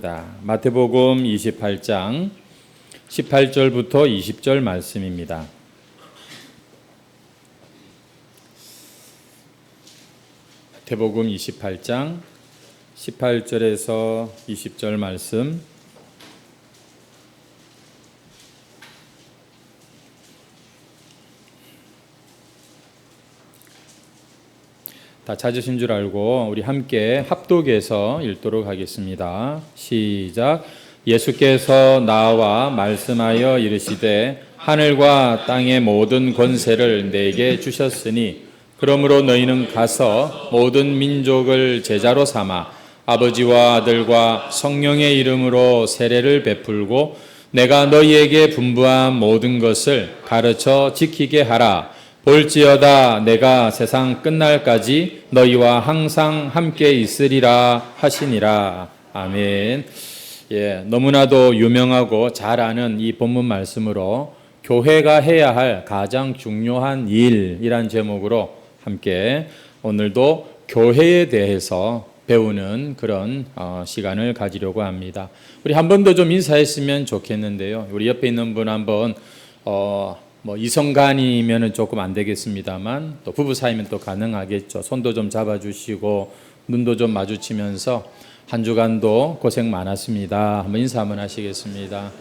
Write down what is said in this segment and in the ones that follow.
하겠습니다. 마태복음 28장 18절부터 20절 말씀입니다. 마태복음 28장 18절에서 20절 말씀. 다 찾으신 줄 알고 우리 함께 합독해서 읽도록 하겠습니다. 시작. 예수께서 나와 말씀하여 이르시되 하늘과 땅의 모든 권세를 내게 주셨으니 그러므로 너희는 가서 모든 민족을 제자로 삼아 아버지와 아들과 성령의 이름으로 세례를 베풀고 내가 너희에게 분부한 모든 것을 가르쳐 지키게 하라. 볼지어다 내가 세상 끝날까지 너희와 항상 함께 있으리라 하시니라. 아멘. 너무나도 유명하고 잘 아는 이 본문 말씀으로 교회가 해야 할 가장 중요한 일이란 제목으로 함께 오늘도 교회에 대해서 배우는 그런 시간을 가지려고 합니다. 우리 한 번 더 좀 인사했으면 좋겠는데요. 우리 옆에 있는 분 한번 이성간이면 조금 안 되겠습니다만 또 부부 사이면 또 가능하겠죠. 손도 좀 잡아주시고 눈도 좀 마주치면서 한 주간도 고생 많았습니다. 한번 인사 한번 하시겠습니다.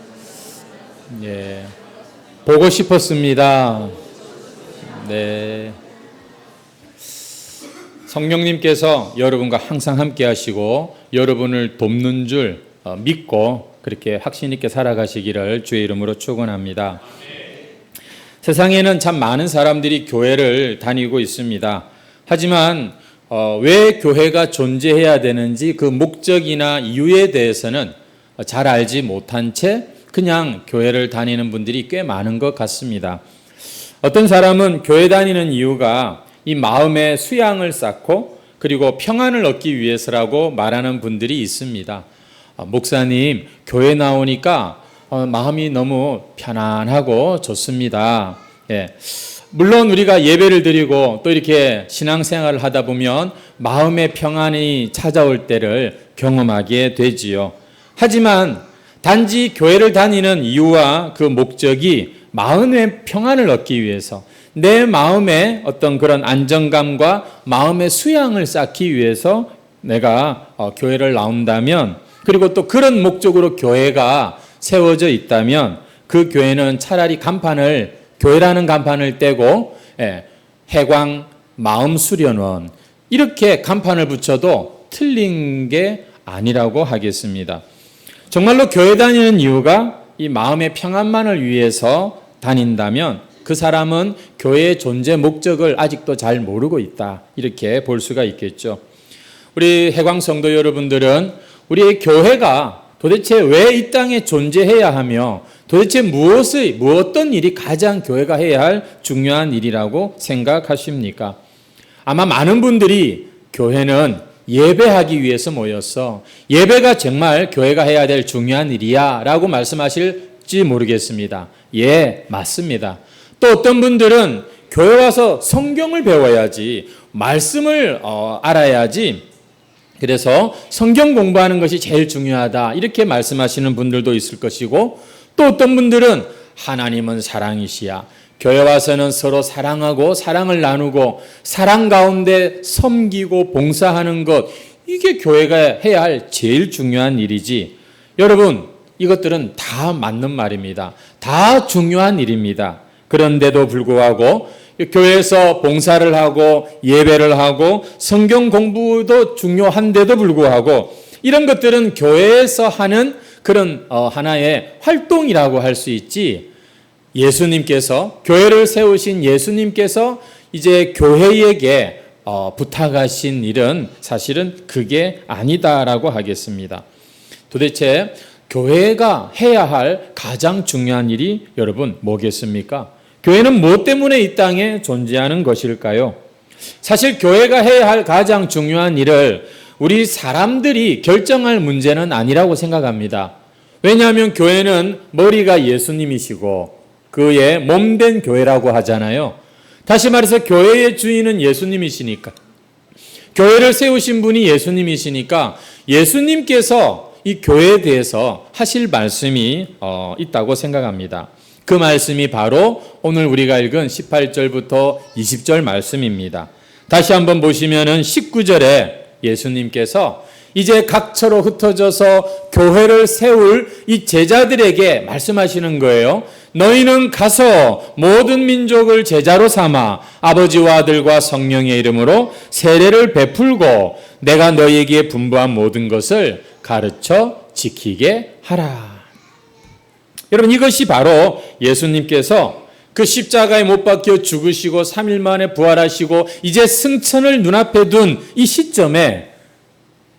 보고 싶었습니다. 성령님께서 여러분과 항상 함께 하시고 여러분을 돕는 줄 믿고 그렇게 확신 있게 살아가시기를 주의 이름으로 축원합니다. 세상에는 참 많은 사람들이 교회를 다니고 있습니다. 하지만 왜 교회가 존재해야 되는지 그 목적이나 이유에 대해서는 잘 알지 못한 채 그냥 교회를 다니는 분들이 꽤 많은 것 같습니다. 어떤 사람은 교회 다니는 이유가 이 마음의 수양을 쌓고 그리고 평안을 얻기 위해서라고 말하는 분들이 있습니다. 목사님, 교회 나오니까 마음이 너무 편안하고 좋습니다. 물론 우리가 예배를 드리고 또 이렇게 신앙생활을 하다 보면 마음의 평안이 찾아올 때를 경험하게 되지요. 하지만 단지 교회를 다니는 이유와 그 목적이 마음의 평안을 얻기 위해서 내 마음의 어떤 그런 안정감과 마음의 수양을 쌓기 위해서 내가 교회를 나온다면 그리고 또 그런 목적으로 교회가 세워져 있다면 그 교회는 차라리 교회라는 간판을 떼고 해광 마음 수련원 이렇게 간판을 붙여도 틀린 게 아니라고 하겠습니다. 정말로 교회 다니는 이유가 이 마음의 평안만을 위해서 다닌다면 그 사람은 교회의 존재 목적을 아직도 잘 모르고 있다. 이렇게 볼 수가 있겠죠. 우리 해광 성도 여러분들은 우리의 교회가 도대체 왜 이 땅에 존재해야 하며 도대체 어떤 일이 가장 교회가 해야 할 중요한 일이라고 생각하십니까? 아마 많은 분들이 교회는 예배하기 위해서 모였어. 예배가 정말 교회가 해야 될 중요한 일이야 라고 말씀하실지 모르겠습니다. 맞습니다. 또 어떤 분들은 교회 와서 성경을 배워야지, 말씀을 알아야지, 그래서 성경 공부하는 것이 제일 중요하다 이렇게 말씀하시는 분들도 있을 것이고 또 어떤 분들은 하나님은 사랑이시야. 교회 와서는 서로 사랑하고 사랑을 나누고 사랑 가운데 섬기고 봉사하는 것 이게 교회가 해야 할 제일 중요한 일이지. 여러분 이것들은 다 맞는 말입니다. 다 중요한 일입니다. 그런데도 불구하고 교회에서 봉사를 하고 예배를 하고 성경 공부도 중요한데도 불구하고 이런 것들은 교회에서 하는 그런 하나의 활동이라고 할 수 있지 예수님께서 교회를 세우신 예수님께서 이제 교회에게 부탁하신 일은 사실은 그게 아니다라고 하겠습니다. 도대체 교회가 해야 할 가장 중요한 일이 여러분 뭐겠습니까? 교회는 무엇 때문에 이 땅에 존재하는 것일까요? 사실 교회가 해야 할 가장 중요한 일을 우리 사람들이 결정할 문제는 아니라고 생각합니다. 왜냐하면 교회는 머리가 예수님이시고 그의 몸된 교회라고 하잖아요. 다시 말해서 교회의 주인은 예수님이시니까 교회를 세우신 분이 예수님이시니까 예수님께서 이 교회에 대해서 하실 말씀이 있다고 생각합니다. 그 말씀이 바로 오늘 우리가 읽은 18절부터 20절 말씀입니다. 다시 한번 보시면은 19절에 예수님께서 이제 각처로 흩어져서 교회를 세울 이 제자들에게 말씀하시는 거예요. 너희는 가서 모든 민족을 제자로 삼아 아버지와 아들과 성령의 이름으로 세례를 베풀고 내가 너희에게 분부한 모든 것을 가르쳐 지키게 하라. 여러분, 이것이 바로 예수님께서 그 십자가에 못 박혀 죽으시고 3일 만에 부활하시고 이제 승천을 눈앞에 둔 이 시점에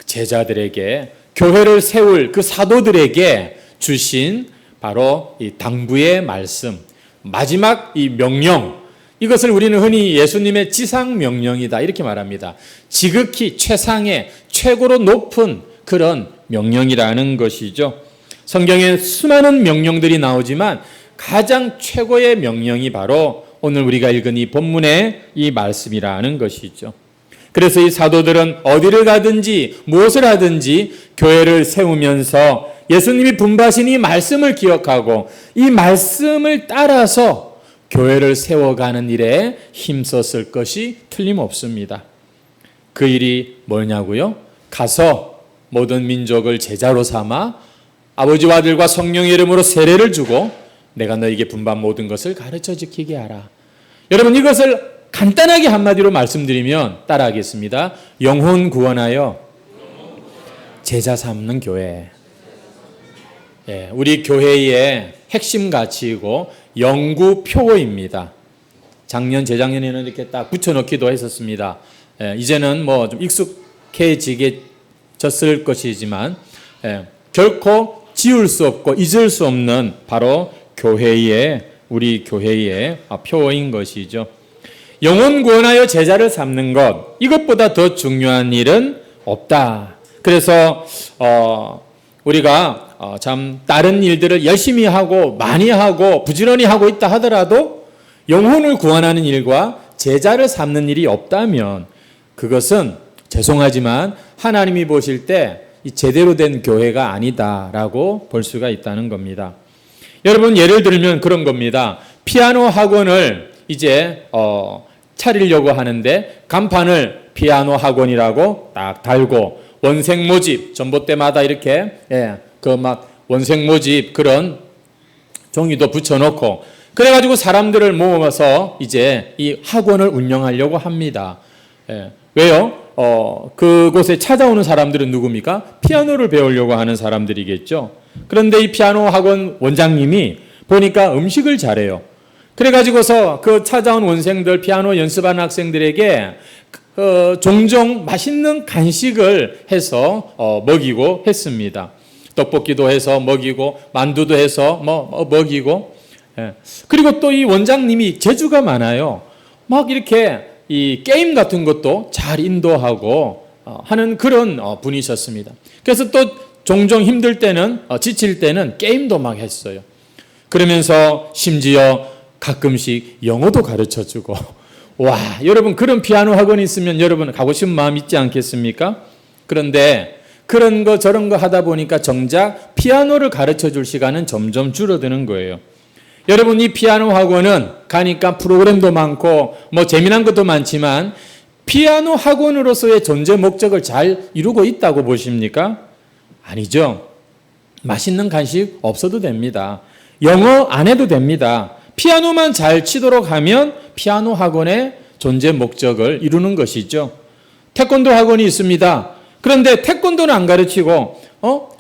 제자들에게, 교회를 세울 그 사도들에게 주신 바로 이 당부의 말씀, 마지막 이 명령, 이것을 우리는 흔히 예수님의 지상 명령이다 이렇게 말합니다. 지극히 최상의 최고로 높은 그런 명령이라는 것이죠. 성경에 수많은 명령들이 나오지만 가장 최고의 명령이 바로 오늘 우리가 읽은 이 본문의 이 말씀이라는 것이죠. 그래서 이 사도들은 어디를 가든지 무엇을 하든지 교회를 세우면서 예수님이 분부하신 이 말씀을 기억하고 이 말씀을 따라서 교회를 세워가는 일에 힘썼을 것이 틀림없습니다. 그 일이 뭐냐고요? 가서 모든 민족을 제자로 삼아 아버지와 아들과 성령의 이름으로 세례를 주고 내가 너에게 분부한 모든 것을 가르쳐 지키게 하라. 여러분, 이것을 간단하게 한마디로 말씀드리면 따라하겠습니다. 영혼 구원하여 제자 삼는 교회. 우리 교회의 핵심 가치이고 영구 표어입니다. 작년, 재작년에는 이렇게 딱 붙여놓기도 했었습니다. 이제는 뭐 좀 익숙해지겠졌을 것이지만 결코 지울 수 없고 잊을 수 없는 바로 우리 교회의 표어인 것이죠. 영혼 구원하여 제자를 삼는 것, 이것보다 더 중요한 일은 없다. 그래서 우리가 참 다른 일들을 열심히 하고 많이 하고 부지런히 하고 있다 하더라도 영혼을 구원하는 일과 제자를 삼는 일이 없다면 그것은 죄송하지만 하나님이 보실 때 제대로 된 교회가 아니다라고 볼 수가 있다는 겁니다. 여러분, 예를 들면 그런 겁니다. 피아노 학원을 이제 차리려고 하는데 간판을 피아노 학원이라고 딱 달고 원생 모집 전봇대마다 이렇게 그 막 원생 모집 그런 종이도 붙여놓고 그래가지고 사람들을 모아서 이제 이 학원을 운영하려고 합니다. 왜요? 그곳에 찾아오는 사람들은 누굽니까? 피아노를 배우려고 하는 사람들이겠죠. 그런데 이 피아노 학원 원장님이 보니까 음식을 잘해요. 그래가지고서 그 찾아온 원생들, 피아노 연습하는 학생들에게 종종 맛있는 간식을 해서 먹이고 했습니다. 떡볶이도 해서 먹이고 만두도 해서 먹이고. 그리고 또 이 원장님이 재주가 많아요. 막 이렇게 이 게임 같은 것도 잘 인도하고 하는 그런 분이셨습니다. 그래서 또 종종 힘들 때는 지칠 때는 게임도 막 했어요. 그러면서 심지어 가끔씩 영어도 가르쳐주고. 와, 여러분 그런 피아노 학원이 있으면 여러분 가고 싶은 마음 있지 않겠습니까? 그런데 그런 거 저런 거 하다 보니까 정작 피아노를 가르쳐줄 시간은 점점 줄어드는 거예요. 여러분, 이 피아노 학원은 가니까 프로그램도 많고 뭐 재미난 것도 많지만 피아노 학원으로서의 존재 목적을 잘 이루고 있다고 보십니까? 아니죠. 맛있는 간식 없어도 됩니다. 영어 안 해도 됩니다. 피아노만 잘 치도록 하면 피아노 학원의 존재 목적을 이루는 것이죠. 태권도 학원이 있습니다. 그런데 태권도는 안 가르치고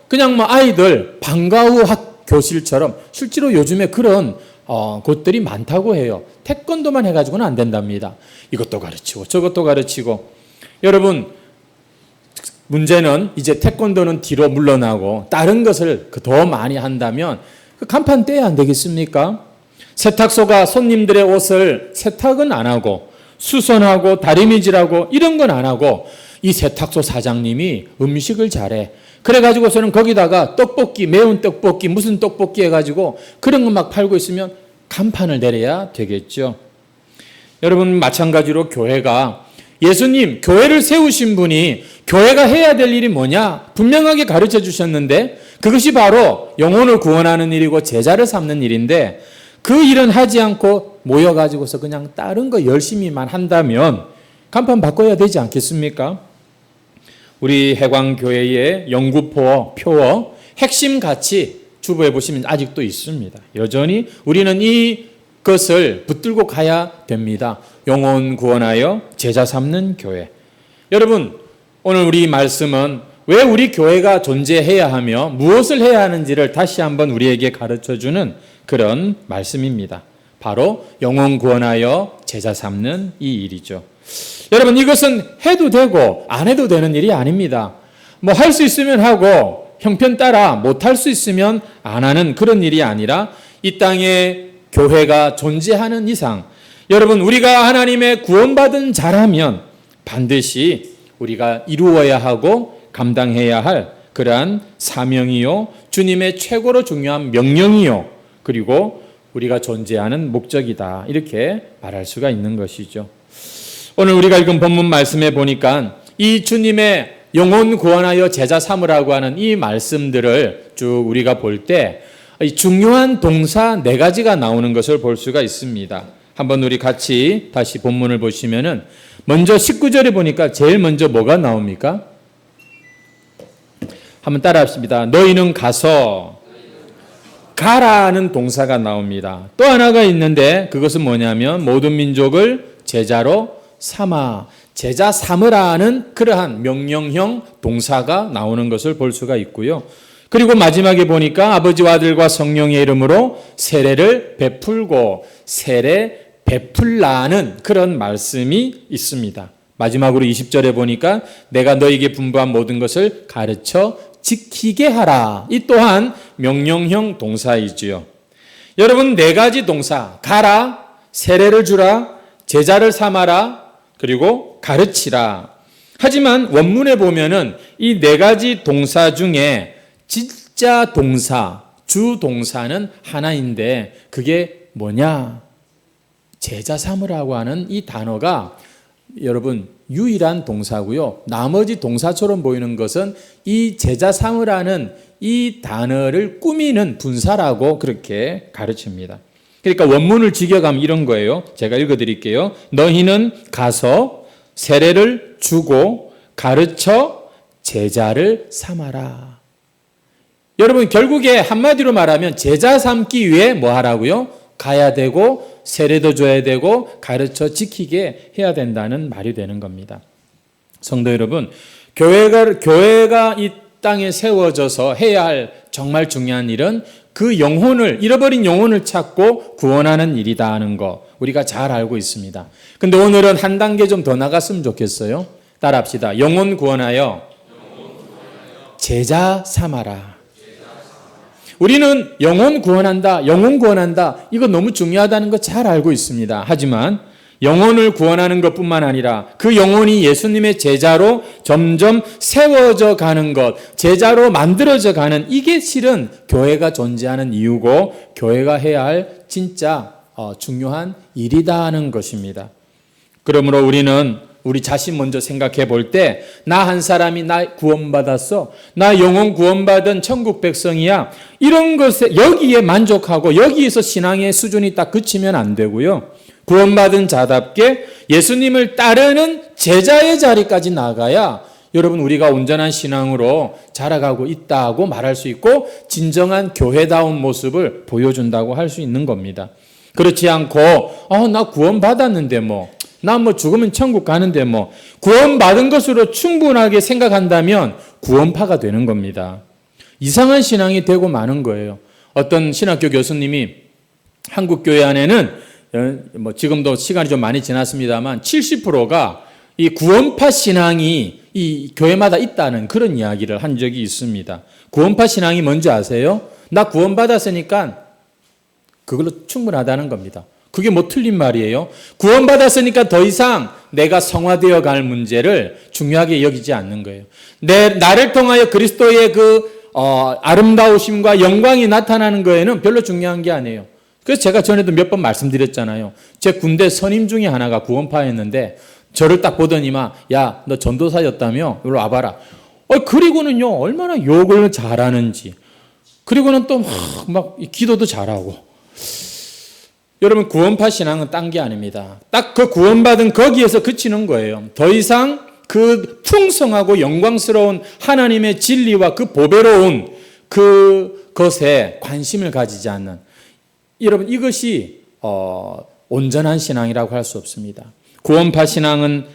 그냥 뭐 아이들 방과 후 교실처럼 실제로 요즘에 그런 곳들이 많다고 해요. 태권도만 해가지고는 안 된답니다. 이것도 가르치고 저것도 가르치고. 여러분, 문제는 이제 태권도는 뒤로 물러나고 다른 것을 더 많이 한다면 그 간판 떼야 안 되겠습니까? 세탁소가 손님들의 옷을 세탁은 안 하고 수선하고 다리미질하고 이런 건 안 하고 이 세탁소 사장님이 음식을 잘해. 그래가지고서는 거기다가 떡볶이, 매운 떡볶이, 무슨 떡볶이 해가지고 그런 거 막 팔고 있으면 간판을 내려야 되겠죠. 여러분, 마찬가지로 교회가 예수님, 교회를 세우신 분이 교회가 해야 될 일이 뭐냐? 분명하게 가르쳐 주셨는데 그것이 바로 영혼을 구원하는 일이고 제자를 삼는 일인데 그 일은 하지 않고 모여가지고서 그냥 다른 거 열심히만 한다면 간판 바꿔야 되지 않겠습니까? 우리 해광교회의 영구포, 표어, 핵심 가치 주부해 보시면 아직도 있습니다. 여전히 우리는 이것을 붙들고 가야 됩니다. 영혼 구원하여 제자 삼는 교회. 여러분, 오늘 우리 말씀은 왜 우리 교회가 존재해야 하며 무엇을 해야 하는지를 다시 한번 우리에게 가르쳐주는 그런 말씀입니다. 바로 영혼 구원하여 제자 삼는 이 일이죠. 여러분, 이것은 해도 되고 안 해도 되는 일이 아닙니다. 뭐 할 수 있으면 하고 형편 따라 못할 수 있으면 안 하는 그런 일이 아니라 이 땅에 교회가 존재하는 이상 여러분, 우리가 하나님의 구원받은 자라면 반드시 우리가 이루어야 하고 감당해야 할 그러한 사명이요, 주님의 최고로 중요한 명령이요, 그리고 우리가 존재하는 목적이다. 이렇게 말할 수가 있는 것이죠. 오늘 우리가 읽은 본문 말씀에 보니까 이 주님의 영혼 구원하여 제자 삼으라고 하는 이 말씀들을 쭉 우리가 볼 때 중요한 동사 4가지가 나오는 것을 볼 수가 있습니다. 한번 우리 같이 다시 본문을 보시면은 먼저 19절에 보니까 제일 먼저 뭐가 나옵니까? 한번 따라 합시다. 너희는 가서 가라는 동사가 나옵니다. 또 하나가 있는데 그것은 뭐냐면 모든 민족을 제자로 삼아, 제자 삼으라는 그러한 명령형 동사가 나오는 것을 볼 수가 있고요. 그리고 마지막에 보니까 아버지와 아들과 성령의 이름으로 세례를 베풀고 세례 베풀라는 그런 말씀이 있습니다. 마지막으로 20절에 보니까 내가 너에게 분부한 모든 것을 가르쳐 지키게 하라. 이 또한 명령형 동사이지요. 여러분, 4가지 동사, 가라, 세례를 주라, 제자를 삼아라, 그리고 가르치라. 하지만 원문에 보면은 이 4가지 동사 중에 진짜 동사, 주 동사는 하나인데 그게 뭐냐? 제자 삼으라고 하는 이 단어가 여러분 유일한 동사고요. 나머지 동사처럼 보이는 것은 이 제자 삼으라는 이 단어를 꾸미는 분사라고 그렇게 가르칩니다. 그러니까 원문을 직역하면 이런 거예요. 제가 읽어드릴게요. 너희는 가서 세례를 주고 가르쳐 제자를 삼아라. 여러분, 결국에 한마디로 말하면 제자 삼기 위해 뭐 하라고요? 가야 되고 세례도 줘야 되고 가르쳐 지키게 해야 된다는 말이 되는 겁니다. 성도 여러분, 교회가 이 땅에 세워져서 해야 할 정말 중요한 일은 그 영혼을, 잃어버린 영혼을 찾고 구원하는 일이다 하는 거 우리가 잘 알고 있습니다. 근데 오늘은 한 단계 좀 더 나갔으면 좋겠어요. 따라합시다. 영혼 구원하여 제자 삼아라. 우리는 영혼 구원한다, 이거 너무 중요하다는 거 잘 알고 있습니다. 하지만 영혼을 구원하는 것뿐만 아니라 그 영혼이 예수님의 제자로 점점 세워져 가는 것, 제자로 만들어져 가는 이게 실은 교회가 존재하는 이유고 교회가 해야 할 진짜 중요한 일이다 하는 것입니다. 그러므로 우리는 우리 자신 먼저 생각해 볼 때 나 한 사람이 나 구원받았어, 나 영혼 구원받은 천국 백성이야, 이런 것에 여기에 만족하고 여기에서 신앙의 수준이 딱 그치면 안 되고요. 구원받은 자답게 예수님을 따르는 제자의 자리까지 나가야 여러분 우리가 온전한 신앙으로 자라가고 있다고 말할 수 있고 진정한 교회다운 모습을 보여준다고 할 수 있는 겁니다. 그렇지 않고 나 구원받았는데 나 죽으면 천국 가는데 구원받은 것으로 충분하게 생각한다면 구원파가 되는 겁니다. 이상한 신앙이 되고 마는 거예요. 어떤 신학교 교수님이 한국 교회 안에는 지금도 시간이 좀 많이 지났습니다만 70%가 이 구원파 신앙이 이 교회마다 있다는 그런 이야기를 한 적이 있습니다. 구원파 신앙이 뭔지 아세요? 나 구원받았으니까 그걸로 충분하다는 겁니다. 그게 틀린 말이에요. 구원받았으니까 더 이상 내가 성화되어 갈 문제를 중요하게 여기지 않는 거예요. 나를 통하여 그리스도의 아름다우심과 영광이 나타나는 거에는 별로 중요한 게 아니에요. 그래서 제가 전에도 몇 번 말씀드렸잖아요. 제 군대 선임 중에 하나가 구원파였는데 저를 딱 보더니만 야, 너 전도사였다며? 이리로 와봐라. 그리고는요, 얼마나 욕을 잘하는지. 그리고는 또 막 기도도 잘하고. 여러분, 구원파 신앙은 딴 게 아닙니다. 딱 그 구원받은 거기에서 그치는 거예요. 더 이상 그 풍성하고 영광스러운 하나님의 진리와 그 보배로운 그것에 관심을 가지지 않는, 여러분, 이것이 온전한 신앙이라고 할 수 없습니다. 구원파 신앙은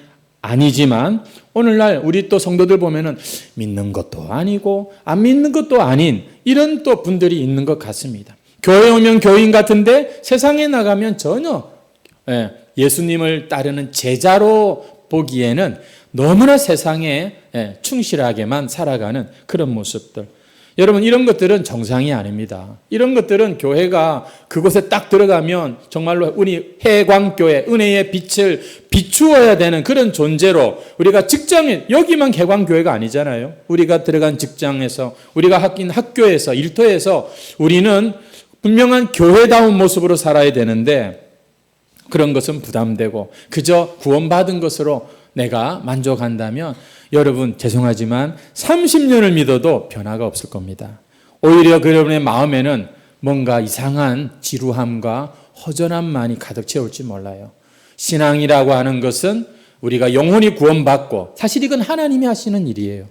아니지만 오늘날 우리 또 성도들 보면은 믿는 것도 아니고 안 믿는 것도 아닌 이런 또 분들이 있는 것 같습니다. 교회 오면 교인 같은데 세상에 나가면 전혀 예수님을 따르는 제자로 보기에는 너무나 세상에 충실하게만 살아가는 그런 모습들. 여러분, 이런 것들은 정상이 아닙니다. 이런 것들은 교회가 그곳에 딱 들어가면 정말로 우리 해광교회, 은혜의 빛을 비추어야 되는 그런 존재로, 우리가 직장에, 여기만 해광교회가 아니잖아요. 우리가 들어간 직장에서, 우리가 학교에서, 일터에서 우리는 분명한 교회다운 모습으로 살아야 되는데, 그런 것은 부담되고 그저 구원받은 것으로 내가 만족한다면 여러분, 죄송하지만 30년을 믿어도 변화가 없을 겁니다. 오히려 여러분의 마음에는 뭔가 이상한 지루함과 허전함만이 가득 채울지 몰라요. 신앙이라고 하는 것은 우리가 영혼이 구원받고, 사실 이건 하나님이 하시는 일이에요.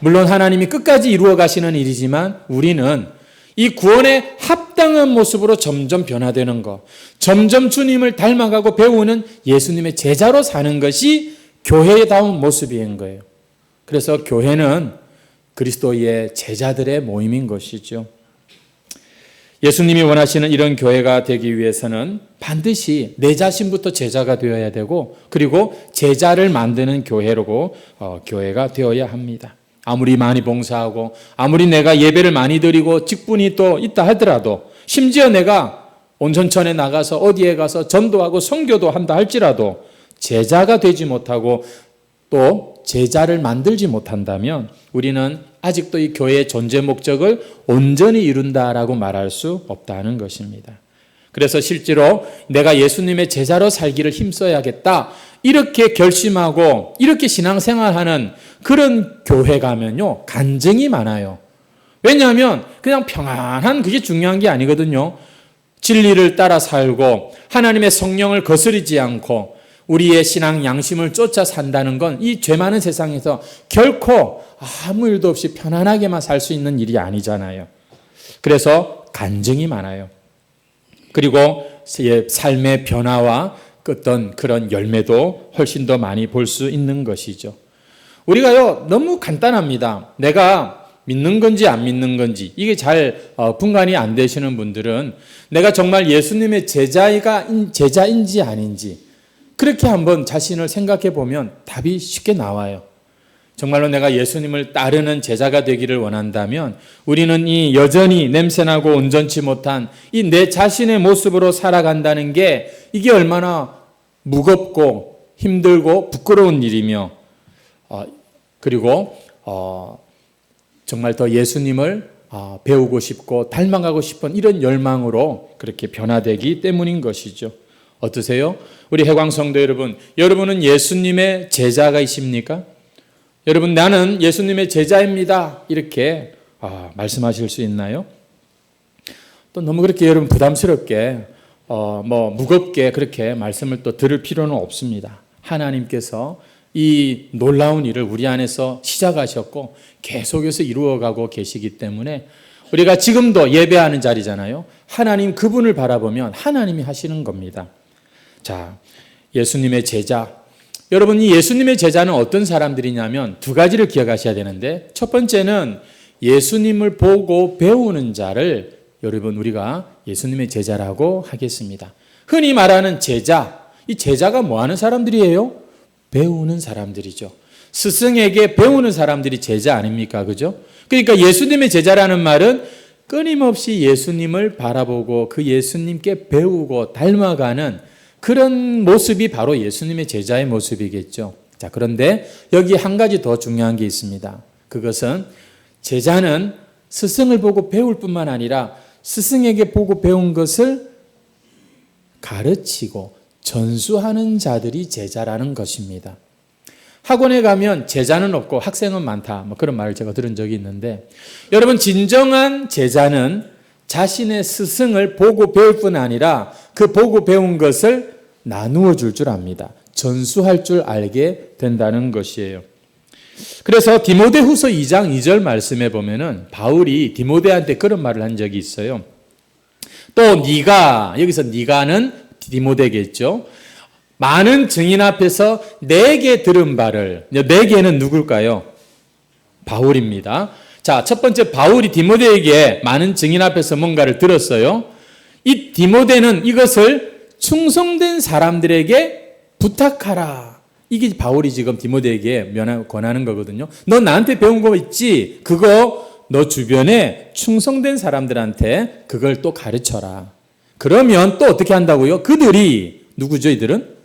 물론 하나님이 끝까지 이루어 가시는 일이지만 우리는 이 구원에 합당한 모습으로 점점 변화되는 것, 점점 주님을 닮아가고 배우는 예수님의 제자로 사는 것이 교회다운 모습인 거예요. 그래서 교회는 그리스도의 제자들의 모임인 것이죠. 예수님이 원하시는 이런 교회가 되기 위해서는 반드시 내 자신부터 제자가 되어야 되고, 그리고 제자를 만드는 교회로 교회가 되어야 합니다. 아무리 많이 봉사하고 아무리 내가 예배를 많이 드리고 직분이 또 있다 하더라도, 심지어 내가 온천천에 나가서 어디에 가서 전도하고 선교도 한다 할지라도 제자가 되지 못하고 또 제자를 만들지 못한다면 우리는 아직도 이 교회의 존재 목적을 온전히 이룬다라고 말할 수 없다는 것입니다. 그래서 실제로 내가 예수님의 제자로 살기를 힘써야겠다, 이렇게 결심하고 이렇게 신앙생활하는 그런 교회 가면요, 간증이 많아요. 왜냐하면 그냥 평안한 그게 중요한 게 아니거든요. 진리를 따라 살고 하나님의 성령을 거스르지 않고 우리의 신앙 양심을 쫓아 산다는 건 이 죄 많은 세상에서 결코 아무 일도 없이 편안하게만 살 수 있는 일이 아니잖아요. 그래서 간증이 많아요. 그리고 삶의 변화와 어떤 그런 열매도 훨씬 더 많이 볼 수 있는 것이죠. 우리가요, 너무 간단합니다. 내가 믿는 건지 안 믿는 건지 이게 잘 분간이 안 되시는 분들은 내가 정말 예수님의 제자인지 아닌지 그렇게 한번 자신을 생각해 보면 답이 쉽게 나와요. 정말로 내가 예수님을 따르는 제자가 되기를 원한다면 우리는 이 여전히 냄새나고 온전치 못한 이 내 자신의 모습으로 살아간다는 게 이게 얼마나 무겁고 힘들고 부끄러운 일이며, 그리고 정말 더 예수님을 배우고 싶고 닮아가고 싶은 이런 열망으로 그렇게 변화되기 때문인 것이죠. 어떠세요? 우리 해광성도 여러분, 여러분은 예수님의 제자가이십니까? 여러분, 나는 예수님의 제자입니다, 이렇게 말씀하실 수 있나요? 또 너무 그렇게 여러분 부담스럽게 무겁게 그렇게 말씀을 또 들을 필요는 없습니다. 하나님께서 이 놀라운 일을 우리 안에서 시작하셨고 계속해서 이루어가고 계시기 때문에 우리가 지금도 예배하는 자리잖아요. 하나님 그분을 바라보면 하나님이 하시는 겁니다. 자, 예수님의 제자. 여러분, 이 예수님의 제자는 어떤 사람들이냐면 두 가지를 기억하셔야 되는데, 첫 번째는 예수님을 보고 배우는 자를 여러분 우리가 예수님의 제자라고 하겠습니다. 흔히 말하는 제자, 이 제자가 뭐 하는 사람들이에요? 배우는 사람들이죠. 스승에게 배우는 사람들이 제자 아닙니까? 그죠? 그러니까 예수님의 제자라는 말은 끊임없이 예수님을 바라보고 그 예수님께 배우고 닮아가는 그런 모습이 바로 예수님의 제자의 모습이겠죠. 자, 그런데 여기 한 가지 더 중요한 게 있습니다. 그것은 제자는 스승을 보고 배울 뿐만 아니라 스승에게 보고 배운 것을 가르치고 전수하는 자들이 제자라는 것입니다. 학원에 가면 제자는 없고 학생은 많다. 뭐 그런 말을 제가 들은 적이 있는데, 여러분, 진정한 제자는 자신의 스승을 보고 배울 뿐 아니라 그 보고 배운 것을 나누어 줄 줄 압니다. 전수할 줄 알게 된다는 것이에요. 그래서 디모데후서 2장 2절 말씀에 보면은 바울이 디모데한테 그런 말을 한 적이 있어요. 또 네가, 여기서 네가는 디모데겠죠. 많은 증인 앞에서 내게 들은 바를, 내게는 누굴까요? 바울입니다. 자, 첫 번째, 바울이 디모데에게 많은 증인 앞에서 뭔가를 들었어요. 이 디모데는 이것을 충성된 사람들에게 부탁하라. 이게 바울이 지금 디모데에게 권하는 거거든요. 너 나한테 배운 거 있지? 그거 너 주변에 충성된 사람들한테 그걸 또 가르쳐라. 그러면 또 어떻게 한다고요? 그들이, 누구죠 이들은?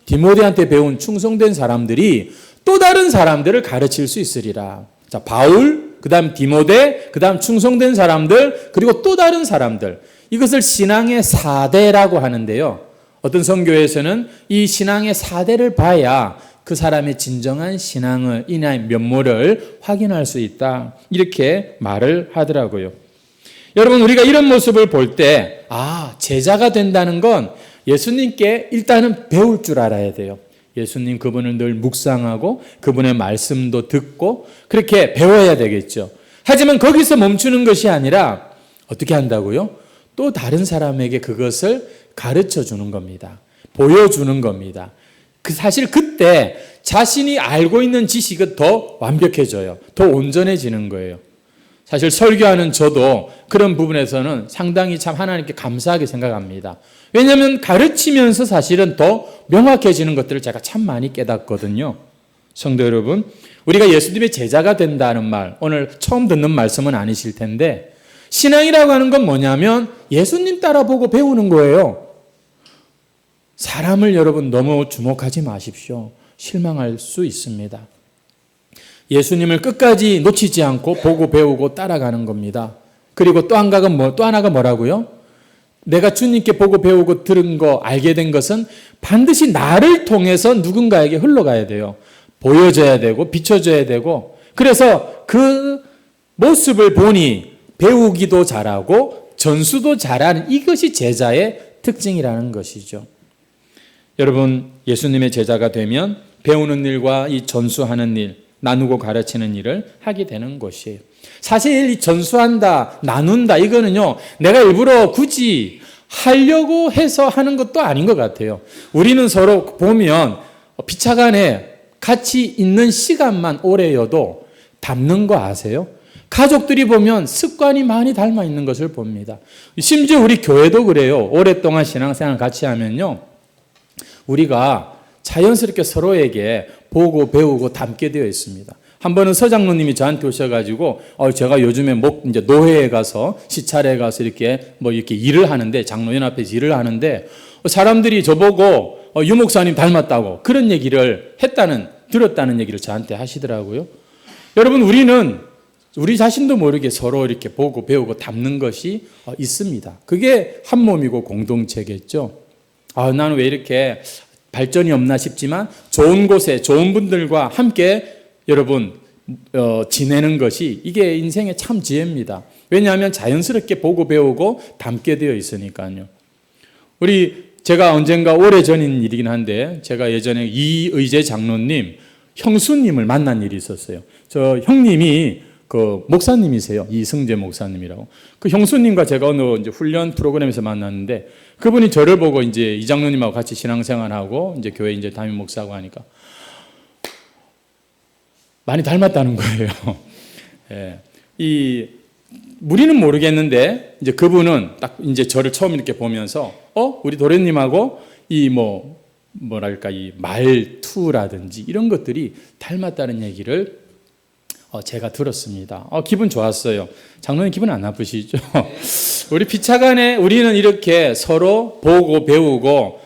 디모데한테 배운 충성된 사람들이 또 다른 사람들을 가르칠 수 있으리라. 자, 바울, 그 다음 디모데, 그 다음 충성된 사람들, 그리고 또 다른 사람들. 이것을 신앙의 4대라고 하는데요. 어떤 선교에서는 이 신앙의 4대를 봐야 그 사람의 진정한 신앙을, 인의 면모를 확인할 수 있다. 이렇게 말을 하더라고요. 여러분, 우리가 이런 모습을 볼 때, 제자가 된다는 건 예수님께 일단은 배울 줄 알아야 돼요. 예수님 그분을 늘 묵상하고 그분의 말씀도 듣고 그렇게 배워야 되겠죠. 하지만 거기서 멈추는 것이 아니라 어떻게 한다고요? 또 다른 사람에게 그것을 가르쳐 주는 겁니다. 보여주는 겁니다. 사실 그때 자신이 알고 있는 지식은 더 완벽해져요. 더 온전해지는 거예요. 사실 설교하는 저도 그런 부분에서는 상당히 참 하나님께 감사하게 생각합니다. 왜냐하면 가르치면서 사실은 더 명확해지는 것들을 제가 참 많이 깨닫거든요. 성도 여러분, 우리가 예수님의 제자가 된다는 말, 오늘 처음 듣는 말씀은 아니실 텐데, 신앙이라고 하는 건 뭐냐면 예수님 따라보고 배우는 거예요. 사람을 여러분 너무 주목하지 마십시오. 실망할 수 있습니다. 예수님을 끝까지 놓치지 않고 보고 배우고 따라가는 겁니다. 그리고 또 하나가 뭐라고요? 내가 주님께 보고 배우고 들은 거, 알게 된 것은 반드시 나를 통해서 누군가에게 흘러가야 돼요. 보여져야 되고 비춰져야 되고, 그래서 그 모습을 보니 배우기도 잘하고 전수도 잘하는, 이것이 제자의 특징이라는 것이죠. 여러분, 예수님의 제자가 되면 배우는 일과 이 전수하는 일, 나누고 가르치는 일을 하게 되는 것이에요. 사실 이 전수한다, 나눈다, 이거는요, 내가 일부러 굳이 하려고 해서 하는 것도 아닌 것 같아요. 우리는 서로 보면 피차간에 같이 있는 시간만 오래여도 닮는 거 아세요? 가족들이 보면 습관이 많이 닮아 있는 것을 봅니다. 심지어 우리 교회도 그래요. 오랫동안 신앙생활 같이 하면요, 우리가 자연스럽게 서로에게 보고 배우고 닮게 되어 있습니다. 한 번은 서장로님이 저한테 오셔가지고, 제가 요즘에 이제 노회에 가서, 시찰에 가서 이렇게 일을 하는데, 장로연합에서 일을 하는데, 사람들이 저보고, 유 목사님 닮았다고, 그런 얘기를 들었다는 얘기를 저한테 하시더라고요. 여러분, 우리 자신도 모르게 서로 이렇게 보고 배우고 닮는 것이 있습니다. 그게 한 몸이고 공동체겠죠. 나는 왜 이렇게 발전이 없나 싶지만 좋은 곳에 좋은 분들과 함께 여러분 지내는 것이, 이게 인생의 참 지혜입니다. 왜냐하면 자연스럽게 보고 배우고 닮게 되어 있으니까요. 제가 언젠가 오래전인 일이긴 한데, 제가 예전에 이의재 장로님, 형수님을 만난 일이 있었어요. 저 형님이 그 목사님이세요. 이승재 목사님이라고. 그 형수님과 제가 어느 이제 훈련 프로그램에서 만났는데, 그분이 저를 보고 이제 이 장로님하고 같이 신앙생활하고 이제 교회 이제 담임 목사하고 하니까 많이 닮았다는 거예요. 예. 우리는 모르겠는데, 이제 그분은 딱 이제 저를 처음 이렇게 보면서, 우리 도련님하고 이 말투라든지 이런 것들이 닮았다는 얘기를 제가 들었습니다. 기분 좋았어요. 장로님 기분 안 나쁘시죠? 우리 피차간에 우리는 이렇게 서로 보고 배우고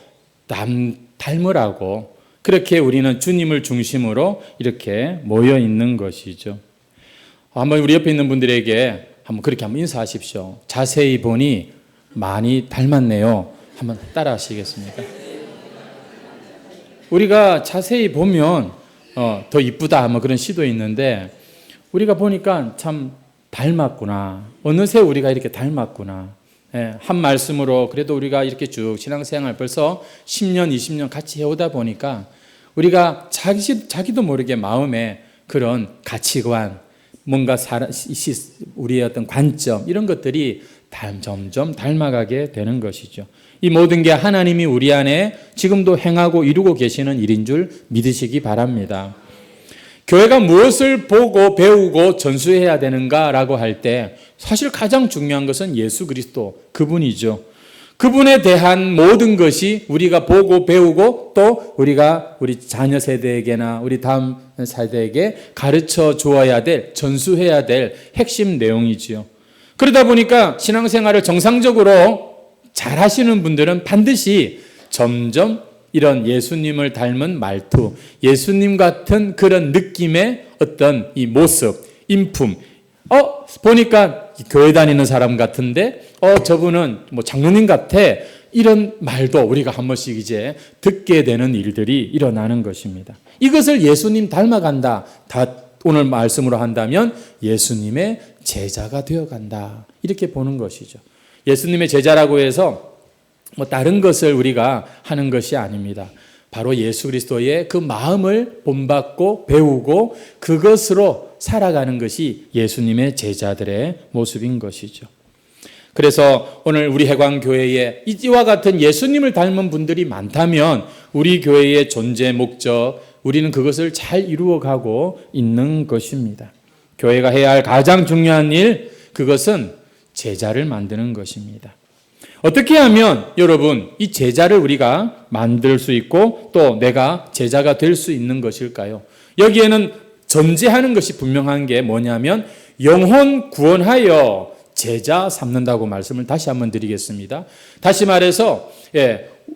닮으라고, 그렇게 우리는 주님을 중심으로 이렇게 모여 있는 것이죠. 한번 우리 옆에 있는 분들에게 그렇게 한번 인사하십시오. 자세히 보니 많이 닮았네요. 한번 따라 하시겠습니까? 우리가 자세히 보면 더 이쁘다 뭐 그런 시도 있는데 우리가 보니까 참 닮았구나. 어느새 우리가 이렇게 닮았구나. 예, 한 말씀으로 그래도 우리가 이렇게 쭉 신앙생활 벌써 10년, 20년 같이 해오다 보니까 우리가 자기도 모르게 마음에 그런 가치관, 뭔가 우리의 어떤 관점 이런 것들이 점점 닮아가게 되는 것이죠. 이 모든 게 하나님이 우리 안에 지금도 행하고 이루고 계시는 일인 줄 믿으시기 바랍니다. 교회가 무엇을 보고 배우고 전수해야 되는가라고 할 때 사실 가장 중요한 것은 예수 그리스도 그분이죠. 그분에 대한 모든 것이 우리가 보고 배우고 또 우리가 우리 자녀 세대에게나 우리 다음 세대에게 가르쳐 주어야 될, 전수해야 될 핵심 내용이지요. 그러다 보니까 신앙생활을 정상적으로 잘 하시는 분들은 반드시 점점 이런 예수님을 닮은 말투, 예수님 같은 그런 느낌의 어떤 이 모습, 인품, 보니까 교회 다니는 사람 같은데, 저분은 뭐 장로님 같아. 이런 말도 우리가 한 번씩 이제 듣게 되는 일들이 일어나는 것입니다. 이것을 예수님 닮아간다. 다 오늘 말씀으로 한다면 예수님의 제자가 되어간다. 이렇게 보는 것이죠. 예수님의 제자라고 해서 뭐 다른 것을 우리가 하는 것이 아닙니다. 바로 예수 그리스도의 그 마음을 본받고 배우고 그것으로 살아가는 것이 예수님의 제자들의 모습인 것이죠. 그래서 오늘 우리 해광교회에 이와 같은 예수님을 닮은 분들이 많다면 우리 교회의 존재 목적, 우리는 그것을 잘 이루어가고 있는 것입니다. 교회가 해야 할 가장 중요한 일, 그것은 제자를 만드는 것입니다. 어떻게 하면 여러분 이 제자를 우리가 만들 수 있고 또 내가 제자가 될 수 있는 것일까요? 여기에는 전제하는 것이 분명한 게 뭐냐면 영혼 구원하여 제자 삼는다고 말씀을 다시 한번 드리겠습니다. 다시 말해서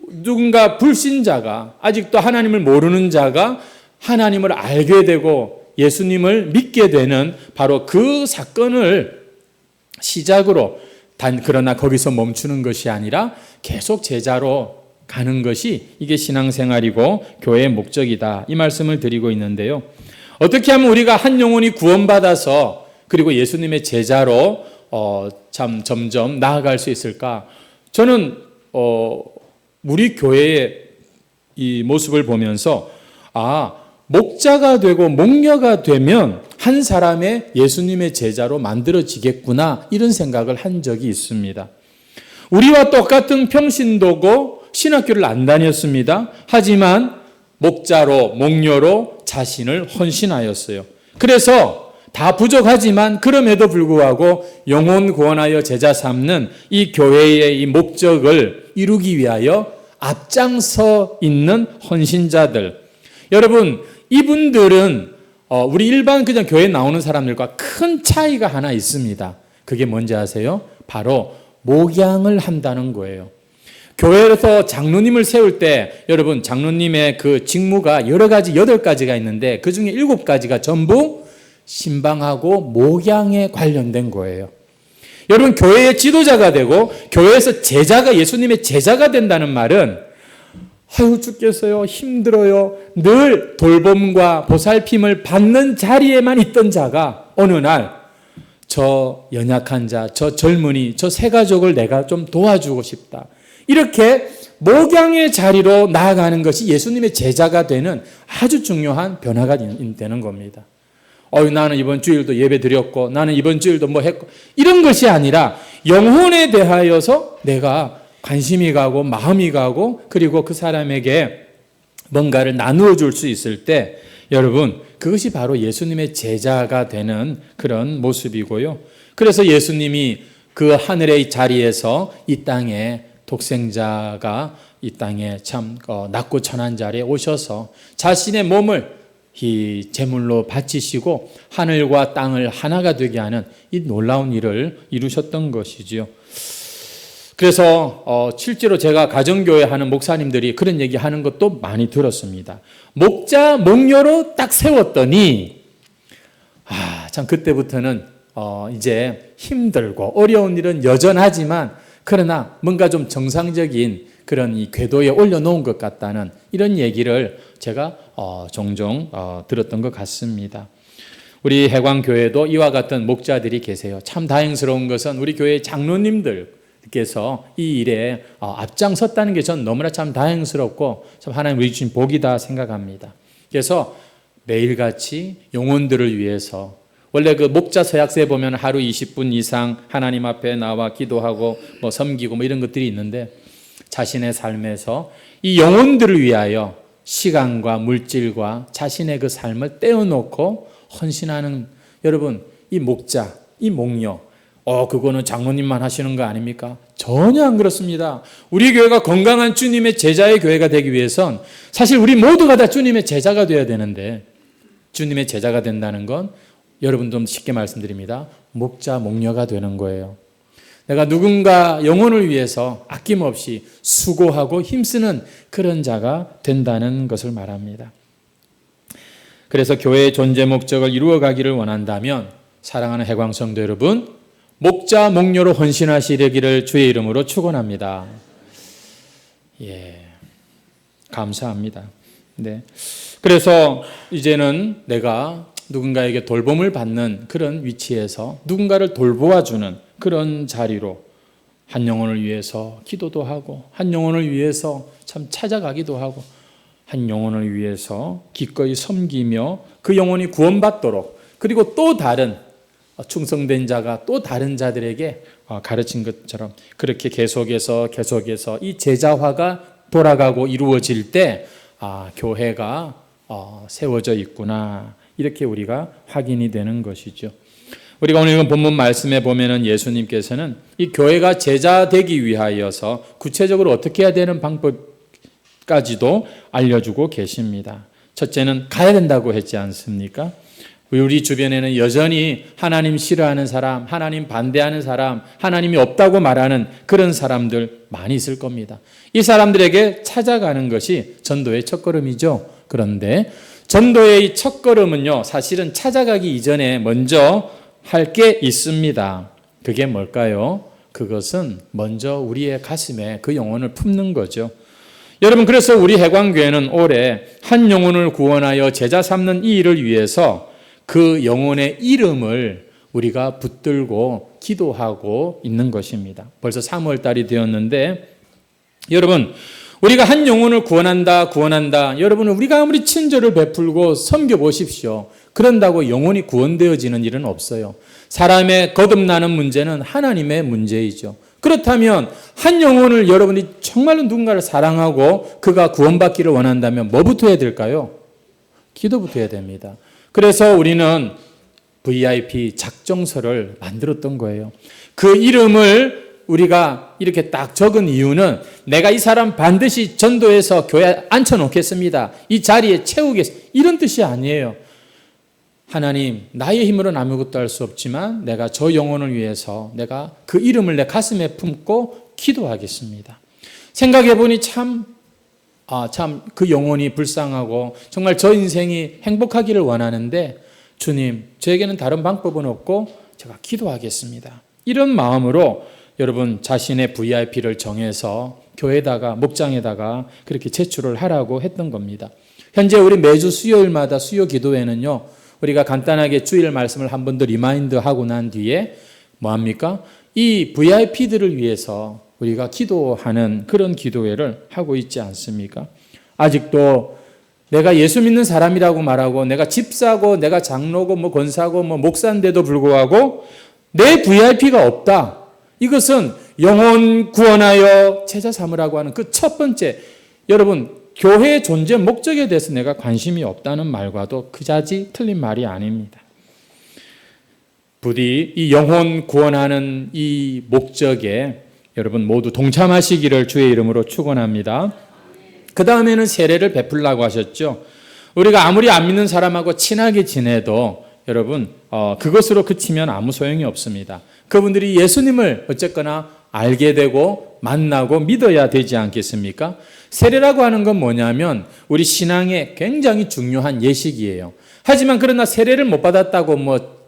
누군가 불신자가 아직도 하나님을 모르는 자가 하나님을 알게 되고 예수님을 믿게 되는 바로 그 사건을 시작으로 그러나 거기서 멈추는 것이 아니라 계속 제자로 가는 것이 이게 신앙생활이고 교회의 목적이다. 이 말씀을 드리고 있는데요. 어떻게 하면 우리가 한 영혼이 구원받아서 그리고 예수님의 제자로 참 점점 나아갈 수 있을까? 저는 우리 교회의 이 모습을 보면서 목자가 되고 목녀가 되면 한 사람의 예수님의 제자로 만들어지겠구나 이런 생각을 한 적이 있습니다. 우리와 똑같은 평신도고 신학교를 안 다녔습니다. 하지만 목자로 목녀로 자신을 헌신하였어요. 그래서 다 부족하지만 그럼에도 불구하고 영혼 구원하여 제자 삼는 이 교회의 이 목적을 이루기 위하여 앞장서 있는 헌신자들. 여러분, 이분들은 우리 일반 그냥 교회에 나오는 사람들과 큰 차이가 하나 있습니다. 그게 뭔지 아세요? 바로 목양을 한다는 거예요. 교회에서 장로님을 세울 때 여러분 장로님의 그 직무가 여러 가지 8가지가 있는데 그중에 7가지가 전부 신방하고 목양에 관련된 거예요. 여러분 교회의 지도자가 되고 교회에서 제자가 예수님의 제자가 된다는 말은 아유 죽겠어요. 힘들어요. 늘 돌봄과 보살핌을 받는 자리에만 있던 자가 어느 날 저 연약한 자, 저 젊은이, 저 새 가족을 내가 좀 도와주고 싶다. 이렇게 목양의 자리로 나아가는 것이 예수님의 제자가 되는 아주 중요한 변화가 되는 겁니다. 나는 이번 주일도 예배 드렸고 나는 이번 주일도 뭐 했고 이런 것이 아니라 영혼에 대하여서 내가 관심이 가고 마음이 가고 그리고 그 사람에게 뭔가를 나누어 줄 수 있을 때 여러분 그것이 바로 예수님의 제자가 되는 그런 모습이고요. 그래서 예수님이 그 하늘의 자리에서 이 땅에 독생자가 이 땅에 참 낮고 천한 자리에 오셔서 자신의 몸을 이 제물로 바치시고 하늘과 땅을 하나가 되게 하는 이 놀라운 일을 이루셨던 것이지요. 그래서 실제로 제가 가정교회 하는 목사님들이 그런 얘기하는 것도 많이 들었습니다. 목자, 목녀로 딱 세웠더니 참 그때부터는 이제 힘들고 어려운 일은 여전하지만 그러나 뭔가 좀 정상적인 그런 이 궤도에 올려놓은 것 같다는 이런 얘기를 제가 종종 들었던 것 같습니다. 우리 해광교회도 이와 같은 목자들이 계세요. 참 다행스러운 것은 우리 교회 장로님들께서 이 일에 앞장섰다는 게 전 너무나 참 다행스럽고 참 하나님 우리 주신 복이다 생각합니다. 그래서 매일같이 영혼들을 위해서, 원래 그 목자 서약서에 보면 하루 20분 이상 하나님 앞에 나와 기도하고 섬기고 이런 것들이 있는데, 자신의 삶에서 이 영혼들을 위하여 시간과 물질과 자신의 그 삶을 떼어놓고 헌신하는, 여러분, 이 목자, 이 목녀, 그거는 장로님만 하시는 거 아닙니까? 전혀 안 그렇습니다. 우리 교회가 건강한 주님의 제자의 교회가 되기 위해선 사실 우리 모두가 다 주님의 제자가 되어야 되는데, 주님의 제자가 된다는 건 여러분 좀 쉽게 말씀드립니다. 목자, 목녀가 되는 거예요. 내가 누군가 영혼을 위해서 아낌없이 수고하고 힘쓰는 그런 자가 된다는 것을 말합니다. 그래서 교회의 존재 목적을 이루어가기를 원한다면 사랑하는 해광성도 여러분, 목자, 목녀로 헌신하시려기를 주의 이름으로 축원합니다. 감사합니다. 네. 그래서 이제는 내가 누군가에게 돌봄을 받는 그런 위치에서 누군가를 돌보아주는 그런 자리로 한 영혼을 위해서 기도도 하고, 한 영혼을 위해서 참 찾아가기도 하고, 한 영혼을 위해서 기꺼이 섬기며 그 영혼이 구원받도록, 그리고 또 다른 충성된 자가 또 다른 자들에게 가르친 것처럼 그렇게 계속해서 이 제자화가 돌아가고 이루어질 때 교회가 세워져 있구나, 이렇게 우리가 확인이 되는 것이죠. 우리가 오늘 본문 말씀에 보면은 예수님께서는 이 교회가 제자 되기 위하여서 구체적으로 어떻게 해야 되는 방법까지도 알려주고 계십니다. 첫째는 가야 된다고 했지 않습니까? 우리 주변에는 여전히 하나님 싫어하는 사람, 하나님 반대하는 사람, 하나님이 없다고 말하는 그런 사람들 많이 있을 겁니다. 이 사람들에게 찾아가는 것이 전도의 첫걸음이죠. 그런데 전도의 첫걸음은요, 사실은 찾아가기 이전에 먼저 할 게 있습니다. 그게 뭘까요? 그것은 먼저 우리의 가슴에 그 영혼을 품는 거죠. 여러분, 그래서 우리 해광교회는 올해 한 영혼을 구원하여 제자 삼는 이 일을 위해서 그 영혼의 이름을 우리가 붙들고 기도하고 있는 것입니다. 벌써 3월 달이 되었는데, 여러분, 우리가 한 영혼을 구원한다. 여러분, 우리가 아무리 친절을 베풀고 섬겨보십시오. 그런다고 영혼이 구원되어지는 일은 없어요. 사람의 거듭나는 문제는 하나님의 문제이죠. 그렇다면 한 영혼을 여러분이 정말로 누군가를 사랑하고 그가 구원받기를 원한다면 뭐부터 해야 될까요? 기도부터 해야 됩니다. 그래서 우리는 VIP 작정서를 만들었던 거예요. 그 이름을 우리가 이렇게 딱 적은 이유는 내가 이 사람 반드시 전도해서 교회에 앉혀놓겠습니다. 이 자리에 채우겠습니다. 이런 뜻이 아니에요. 하나님, 나의 힘으로는 아무것도 할 수 없지만 내가 저 영혼을 위해서 내가 그 이름을 내 가슴에 품고 기도하겠습니다. 생각해보니 참 그 영혼이 불쌍하고 정말 저 인생이 행복하기를 원하는데, 주님, 저에게는 다른 방법은 없고 제가 기도하겠습니다. 이런 마음으로 여러분 자신의 VIP를 정해서 교회에다가, 목장에다가 그렇게 제출을 하라고 했던 겁니다. 현재 우리 매주 수요일마다 수요 기도회는요, 우리가 간단하게 주일 말씀을 한 번 더 리마인드하고 난 뒤에 뭐합니까? 이 VIP들을 위해서 우리가 기도하는 그런 기도회를 하고 있지 않습니까? 아직도 내가 예수 믿는 사람이라고 말하고 내가 집사고 내가 장로고 권사고 목사인데도 불구하고 내 VIP가 없다. 이것은 영혼 구원하여 제자 삼으라고 하는 그 첫 번째, 여러분, 교회의 존재 목적에 대해서 내가 관심이 없다는 말과도 그다지 틀린 말이 아닙니다. 부디 이 영혼 구원하는 이 목적에 여러분 모두 동참하시기를 주의 이름으로 축원합니다. 그 다음에는 세례를 베풀라고 하셨죠. 우리가 아무리 안 믿는 사람하고 친하게 지내도 여러분 그것으로 그치면 아무 소용이 없습니다. 그분들이 예수님을 어쨌거나 알게 되고 만나고 믿어야 되지 않겠습니까? 세례라고 하는 건 뭐냐면 우리 신앙에 굉장히 중요한 예식이에요. 하지만 그러나 세례를 못 받았다고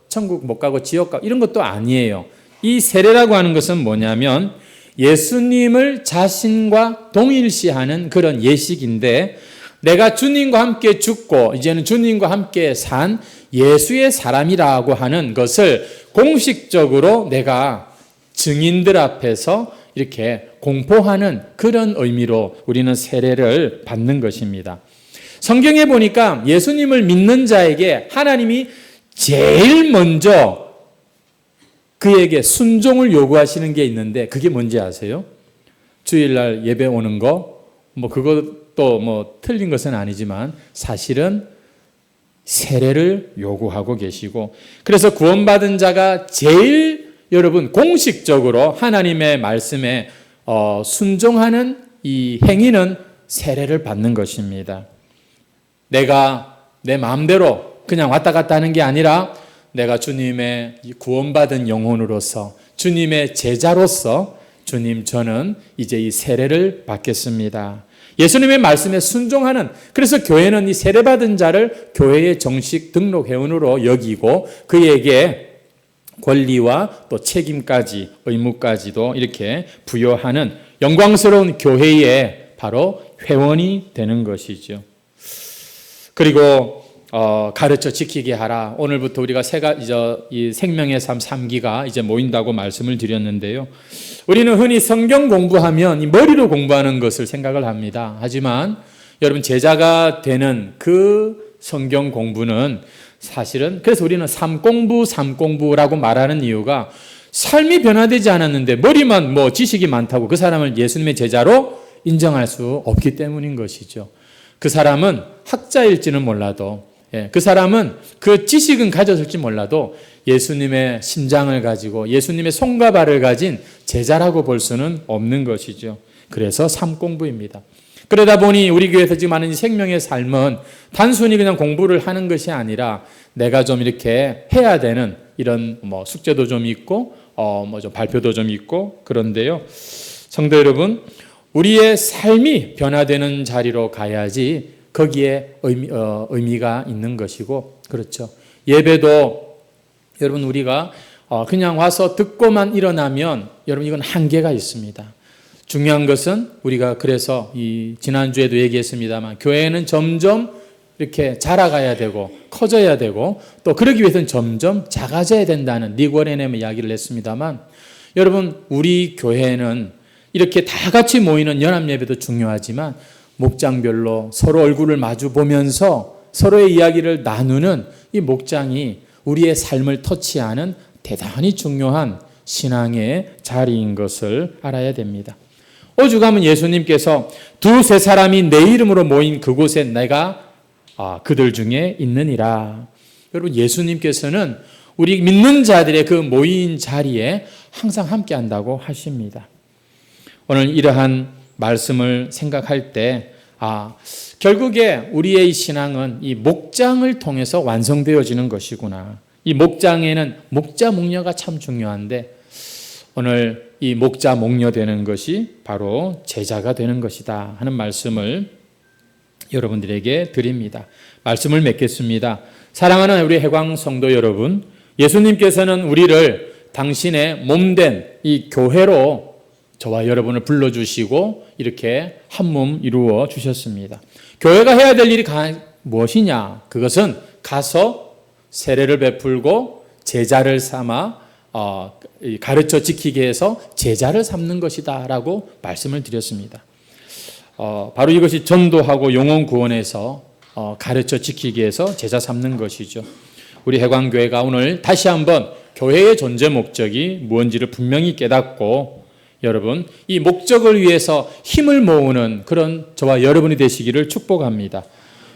천국 못 가고 지옥 가고 이런 것도 아니에요. 이 세례라고 하는 것은 뭐냐면 예수님을 자신과 동일시하는 그런 예식인데, 내가 주님과 함께 죽고 이제는 주님과 함께 산 예수의 사람이라고 하는 것을 공식적으로 내가 증인들 앞에서 이렇게 공포하는 그런 의미로 우리는 세례를 받는 것입니다. 성경에 보니까 예수님을 믿는 자에게 하나님이 제일 먼저 그에게 순종을 요구하시는 게 있는데, 그게 뭔지 아세요? 주일날 예배 오는 거, 그것도 틀린 것은 아니지만 사실은 세례를 요구하고 계시고, 그래서 구원받은 자가 제일 여러분 공식적으로 하나님의 말씀에 순종하는 이 행위는 세례를 받는 것입니다. 내가 내 마음대로 그냥 왔다 갔다 하는 게 아니라 내가 주님의 구원받은 영혼으로서, 주님의 제자로서, 주님 저는 이제 이 세례를 받겠습니다. 예수님의 말씀에 순종하는, 그래서 교회는 이 세례받은 자를 교회의 정식 등록 회원으로 여기고 그에게 권리와 또 책임까지, 의무까지도 이렇게 부여하는 영광스러운 교회의 바로 회원이 되는 것이죠. 그리고 가르쳐 지키게 하라. 오늘부터 우리가 이 생명의 삶 3기가 이제 모인다고 말씀을 드렸는데요. 우리는 흔히 성경 공부하면 이 머리로 공부하는 것을 생각을 합니다. 하지만 여러분, 제자가 되는 그 성경 공부는 사실은, 그래서 우리는 삼공부라고 말하는 이유가, 삶이 변화되지 않았는데 머리만 지식이 많다고 그 사람을 예수님의 제자로 인정할 수 없기 때문인 것이죠. 그 사람은 학자일지는 몰라도, 그 사람은 그 지식은 가졌을지 몰라도 예수님의 심장을 가지고 예수님의 손과 발을 가진 제자라고 볼 수는 없는 것이죠. 그래서 삼공부입니다. 그러다 보니 우리 교회에서 지금 하는 이 생명의 삶은 단순히 그냥 공부를 하는 것이 아니라 내가 좀 이렇게 해야 되는 이런 숙제도 좀 있고 좀 발표도 좀 있고, 그런데요, 성도 여러분, 우리의 삶이 변화되는 자리로 가야지 거기에 의미가 있는 것이고, 그렇죠. 예배도 여러분, 우리가 그냥 와서 듣고만 일어나면 여러분, 이건 한계가 있습니다. 중요한 것은 우리가 그래서 지난주에도 얘기했습니다만, 교회는 점점 이렇게 자라가야 되고 커져야 되고, 또 그러기 위해서는 점점 작아져야 된다는 니고레넴의 이야기를 했습니다만, 여러분, 우리 교회는 이렇게 다 같이 모이는 연합예배도 중요하지만 목장별로 서로 얼굴을 마주 보면서 서로의 이야기를 나누는 이 목장이 우리의 삶을 터치하는 대단히 중요한 신앙의 자리인 것을 알아야 됩니다. 오죽하면 예수님께서 두세 사람이 내 이름으로 모인 그곳에 내가 그들 중에 있느니라. 여러분, 예수님께서는 우리 믿는 자들의 그 모인 자리에 항상 함께 한다고 하십니다. 오늘 이러한 말씀을 생각할 때 결국에 우리의 신앙은 이 목장을 통해서 완성되어지는 것이구나. 이 목장에는 목자 목녀가 참 중요한데, 오늘 이 목자 목녀 되는 것이 바로 제자가 되는 것이다 하는 말씀을 여러분들에게 드립니다. 말씀을 맺겠습니다. 사랑하는 우리 해광 성도 여러분, 예수님께서는 우리를 당신의 몸된 이 교회로 저와 여러분을 불러주시고 이렇게 한 몸 이루어 주셨습니다. 교회가 해야 될 일이 무엇이냐? 그것은 가서 세례를 베풀고 제자를 삼아 가르쳐 지키게 해서 제자를 삼는 것이다 라고 말씀을 드렸습니다. 바로 이것이 전도하고 영혼 구원에서 가르쳐 지키기 위해서 제자 삼는 것이죠. 우리 해광교회가 오늘 다시 한번 교회의 존재 목적이 무엇인지를 분명히 깨닫고, 여러분, 이 목적을 위해서 힘을 모으는 그런 저와 여러분이 되시기를 축복합니다.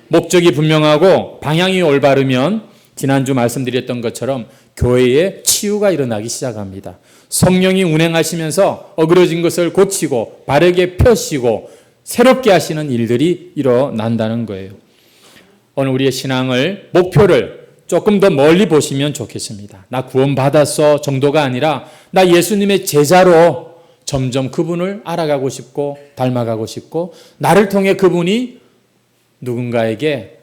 목적이 분명하고 방향이 올바르면 지난주 말씀드렸던 것처럼 교회에 치유가 일어나기 시작합니다. 성령이 운행하시면서 어그러진 것을 고치고 바르게 펴시고 새롭게 하시는 일들이 일어난다는 거예요. 오늘 우리의 신앙을, 목표를 조금 더 멀리 보시면 좋겠습니다. 나 구원받았어 정도가 아니라 나 예수님의 제자로 점점 그분을 알아가고 싶고 닮아가고 싶고, 나를 통해 그분이 누군가에게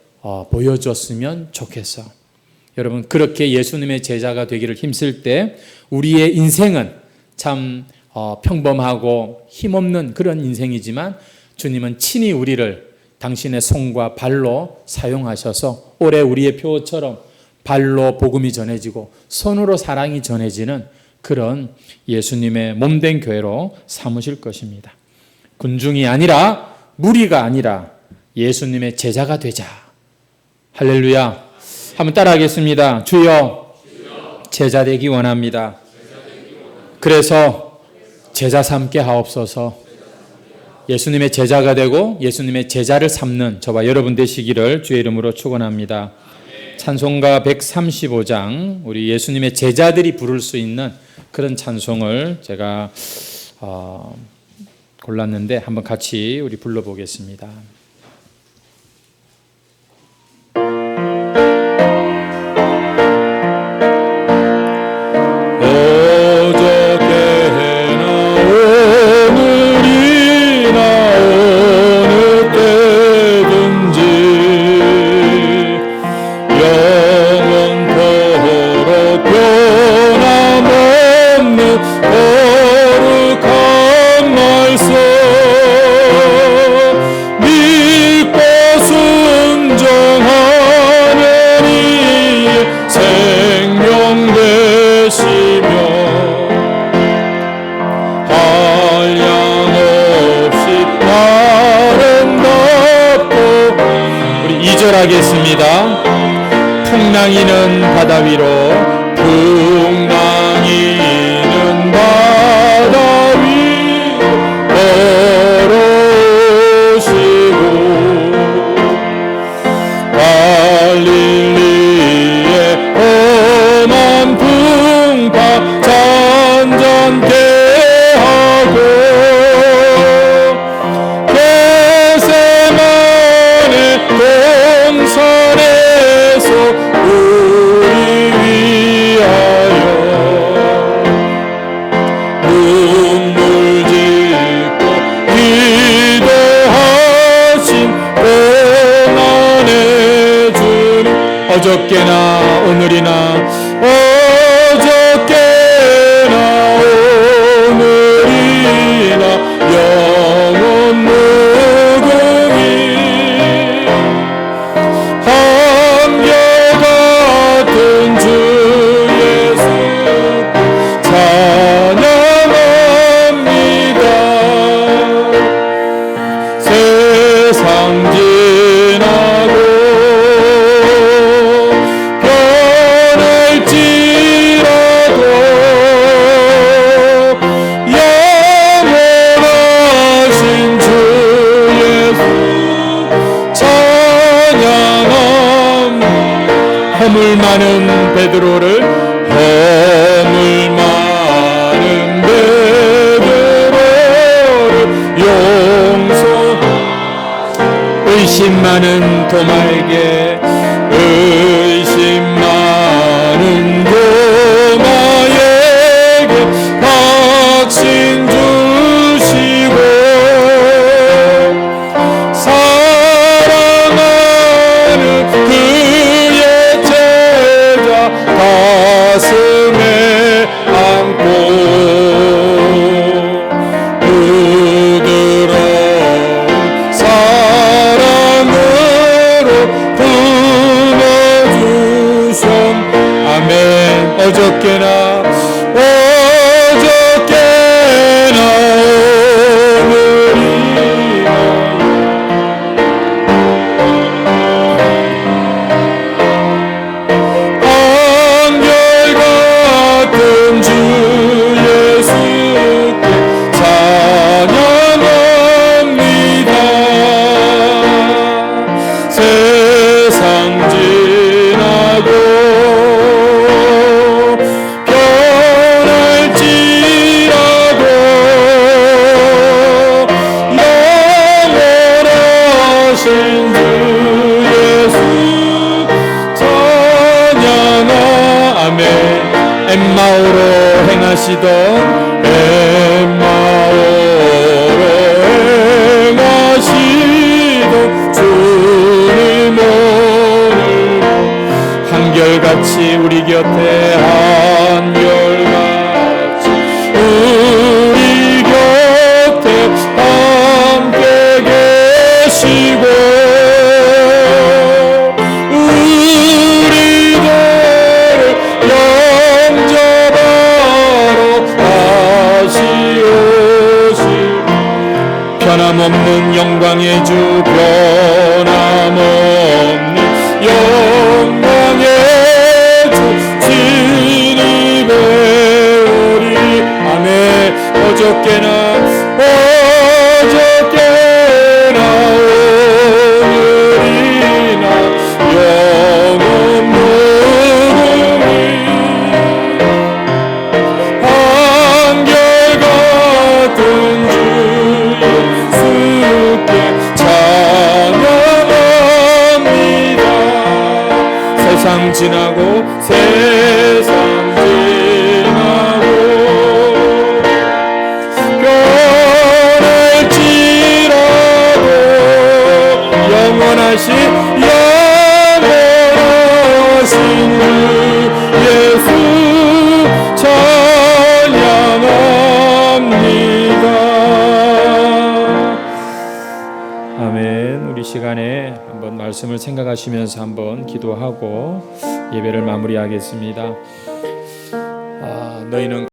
보여줬으면 좋겠어. 여러분, 그렇게 예수님의 제자가 되기를 힘쓸 때 우리의 인생은 참 평범하고 힘없는 그런 인생이지만 주님은 친히 우리를 당신의 손과 발로 사용하셔서 올해 우리의 표처럼 발로 복음이 전해지고 손으로 사랑이 전해지는 그런 예수님의 몸된 교회로 삼으실 것입니다. 군중이 아니라 무리가 아니라 예수님의 제자가 되자. 할렐루야. 한번 따라하겠습니다. 주여 제자 되기 원합니다. 그래서 제자 삼게 하옵소서. 예수님의 제자가 되고 예수님의 제자를 삼는 저와 여러분 되시기를 주의 이름으로 축원합니다. 찬송가 135장 우리 예수님의 제자들이 부를 수 있는 그런 찬송을 제가 골랐는데 한번 같이 우리 불러보겠습니다. 하겠습니다. 풍랑이는 바다 위로 풍랑이는 바다 위로 걸어오시고 갈릴리의 험한 풍파 잔잔케 하고 겟세마네 동산에서 우리 위하여 눈물 짓고 기도하신 고난의 주님 어저께나 오늘이나 어저께나 오늘이나 영원 무궁히 한결같은 주 예수 찬양합니다. 세상 지나고 변할지라도 영원하신 주 예수 찬양합니다. 허물 많은 베드로를 허물 많은 베드로를 용서 의심 많은 도마에게 의심 많은 도마에게 박신 주시고 사랑하는 그의 제자 가슴에 안고 부드러운 사랑으로 품어주시고 변함없는 영광의 주 변함없는 영광의 주 진입해오리 아멘 어저께나 오늘이나 영원 무궁이 한결같은 주 예수께 찬양합니다 세상 지나고 세상 지나고 변할지라도 영원하신 주 예수 찬양합니다. 아멘. 우리 시간에 한번 말씀을 생각하시면서 한번 기도하고 예배를 마무리하겠습니다. 너희는